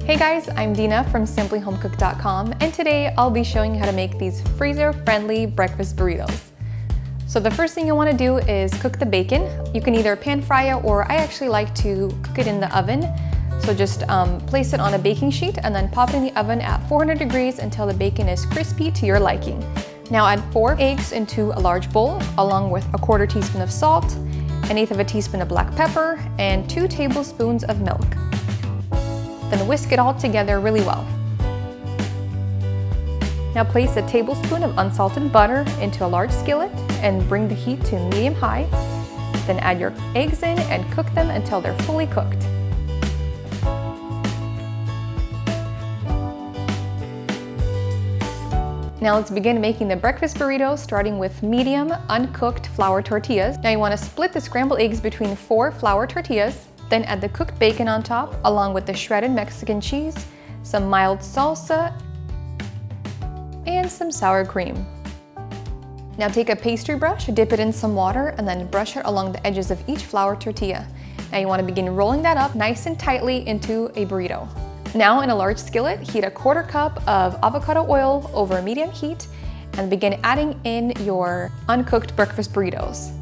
Hey guys, I'm Dina from simplyhomecooked.com, and today I'll be showing you how to make these freezer-friendly breakfast burritos. So the first thing you want to do is cook the bacon. You can either pan fry it, or I actually like to cook it in the oven. So just place it on a baking sheet and then pop it in the oven at 400 degrees until the bacon is crispy to your liking. Now add 4 eggs into a large bowl, along with a 1/4 teaspoon of salt, 1/8 of a teaspoon of black pepper, and 2 tablespoons of milk. Then whisk it all together really well. Now place a tablespoon of unsalted butter into a large skillet and bring the heat to medium-high. Then add your eggs in and cook them until they're fully cooked. Now let's begin making the breakfast burrito, starting with medium uncooked flour tortillas. Now you want to split the scrambled eggs between 4 flour tortillas. Then add the cooked bacon on top, along with the shredded Mexican cheese, some mild salsa, and some sour cream. Now take a pastry brush, dip it in some water, and then brush it along the edges of each flour tortilla. Now you want to begin rolling that up nice and tightly into a burrito. Now in a large skillet, heat a 1/4 cup of avocado oil over a medium heat and begin adding in your uncooked breakfast burritos.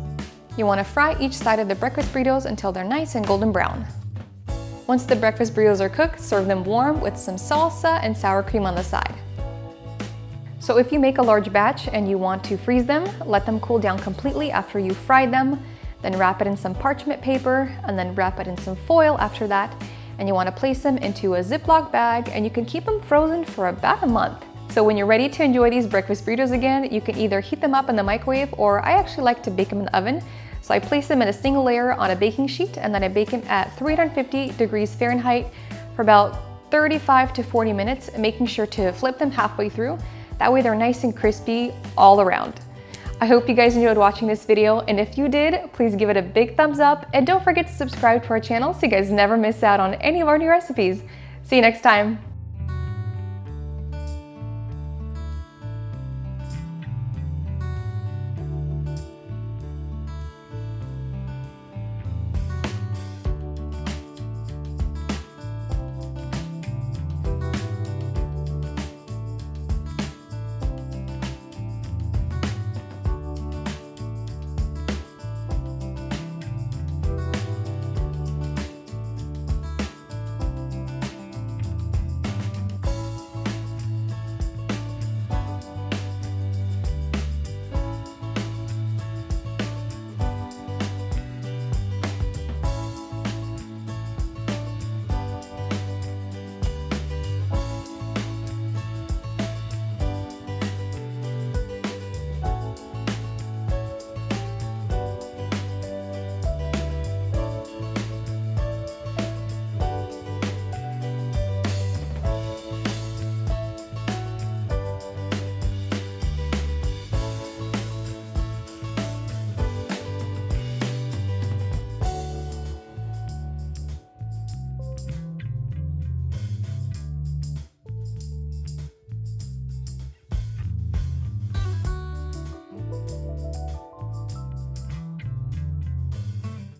You want to fry each side of the breakfast burritos until they're nice and golden brown. Once the breakfast burritos are cooked, serve them warm with some salsa and sour cream on the side. So if you make a large batch and you want to freeze them, let them cool down completely after you fried them, then wrap it in some parchment paper and then wrap it in some foil after that. And you want to place them into a Ziploc bag, and you can keep them frozen for about a month. So when you're ready to enjoy these breakfast burritos again, you can either heat them up in the microwave, or I actually like to bake them in the oven. So I place them in a single layer on a baking sheet, and then I bake them at 350 degrees Fahrenheit for about 35 to 40 minutes, making sure to flip them halfway through. That way they're nice and crispy all around. I hope you guys enjoyed watching this video, and if you did, please give it a big thumbs up, and don't forget to subscribe to our channel so you guys never miss out on any of our new recipes. See you next time.